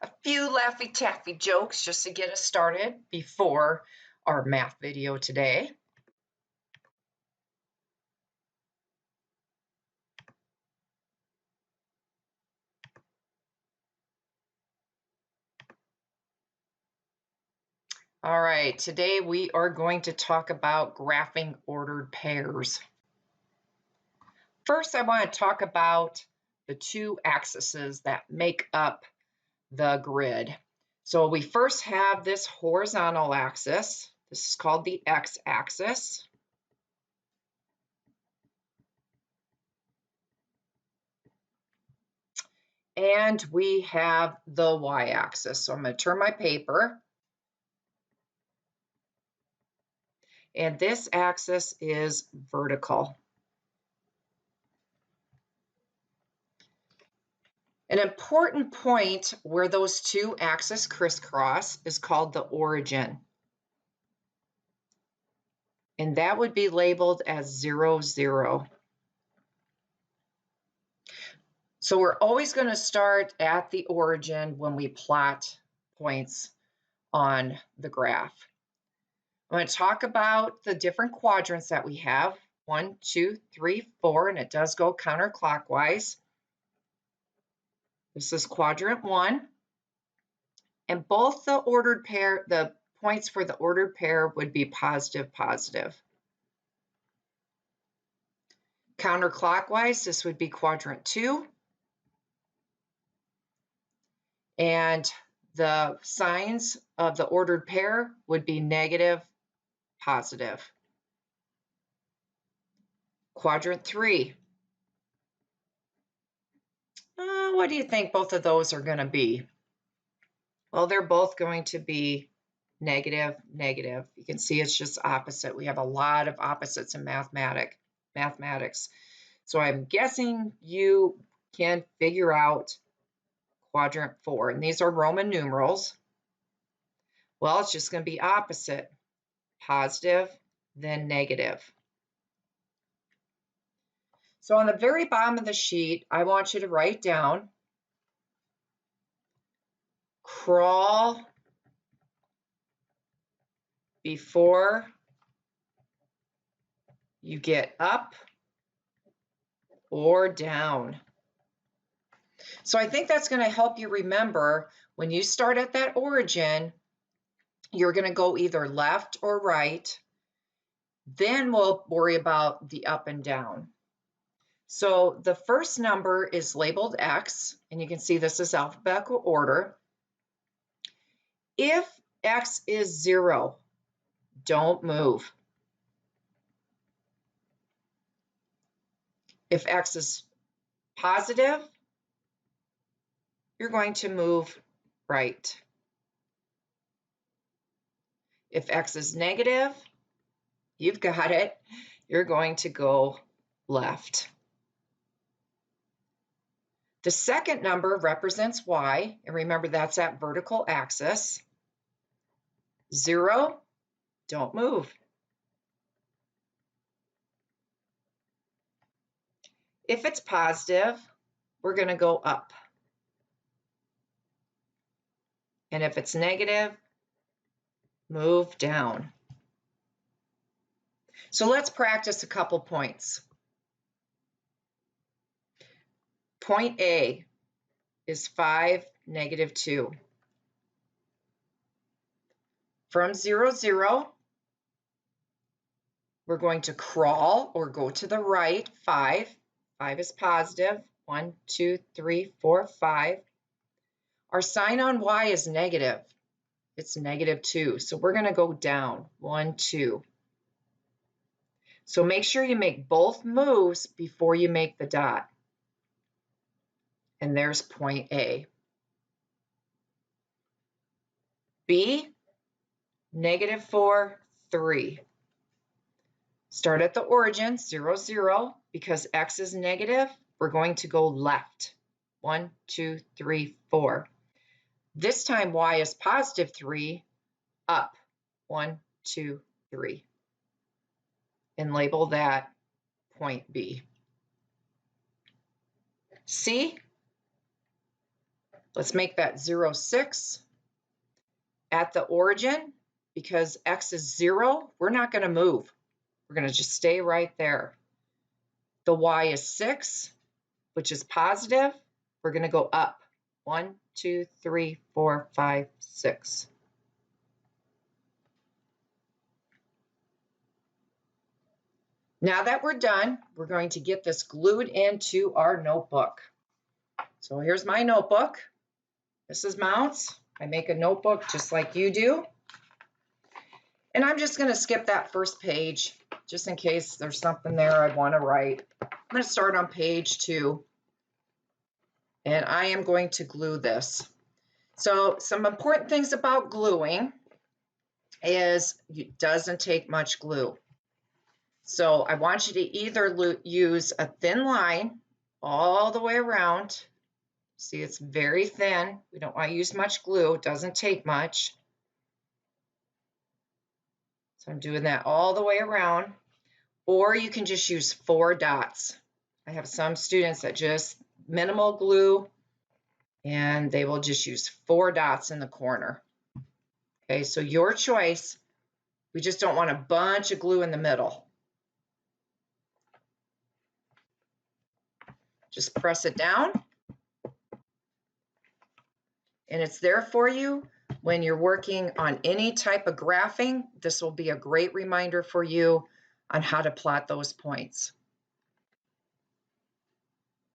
A few Laffy Taffy jokes just to get us started before our math video today. All right, today we are going to talk about graphing ordered pairs. First, I want to talk about the two axes that make up the grid. So we first have this horizontal axis. This is called the x-axis. And we have the y-axis. So I'm going to turn my paper. And this axis is vertical. An important point where those two axes crisscross is called the origin. And that would be labeled as 0, 0. So we're always going to start at the origin when we plot points on the graph. I'm going to talk about the different quadrants that we have. 1, 2, 3, 4, and it does go counterclockwise. This is quadrant 1. And both the ordered pair, the points for the ordered pair would be positive, positive. Counterclockwise, this would be quadrant 2. And the signs of the ordered pair would be negative, positive. Quadrant 3. What do you think both of those are going to be? Well, they're both going to be negative, negative. You can see it's just opposite. We have a lot of opposites in mathematics. So I'm guessing you can figure out quadrant 4. And these are Roman numerals. Well, it's just going to be opposite. Positive, then negative. So on the very bottom of the sheet, I want you to write down crawl before you get up or down. So I think that's going to help you remember when you start at that origin, you're going to go either left or right. Then we'll worry about the up and down. So the first number is labeled X, and you can see this is alphabetical order. If X is 0, don't move. If X is positive, you're going to move right. If X is negative, you've got it, you're going to go left. The second number represents Y, and remember that's that vertical axis. 0, don't move. If it's positive, we're going to go up. And if it's negative, move down. So let's practice a couple points. Point A is 5, negative 2. From 0, 0, we're going to crawl or go to the right, 5. 5 is positive. 1, 2, 3, 4, 5. Our sign on Y is negative. It's negative 2. So we're going to go down. 1, 2. So make sure you make both moves before you make the dot. And there's point A. B, negative 4, 3. Start at the origin, 0, 0. Because X is negative, we're going to go left. 1, 2, 3, 4. This time Y is positive 3, up. 1, 2, 3. And label that point B. C, Let's make that 0, 6. At the origin, because x is 0, we're not going to move. We're going to just stay right there. The y is 6, which is positive. We're going to go up. 1, 2, 3, 4, 5, 6. Now that we're done, we're going to get this glued into our notebook. So here's my notebook. This is Mounts. I make a notebook just like you do. And I'm just going to skip that first page just in case there's something there I want to write. I'm going to start on page 2. And I am going to glue this. So some important things about gluing is it doesn't take much glue. So I want you to either use a thin line all the way around. See, it's very thin. We don't want to use much glue. It doesn't take much. So I'm doing that all the way around. Or you can just use 4 dots. I have some students that just minimal glue, and they will just use 4 dots in the corner. Okay, so your choice. We just don't want a bunch of glue in the middle. Just press it down. And it's there for you when you're working on any type of graphing. This will be a great reminder for you on how to plot those points.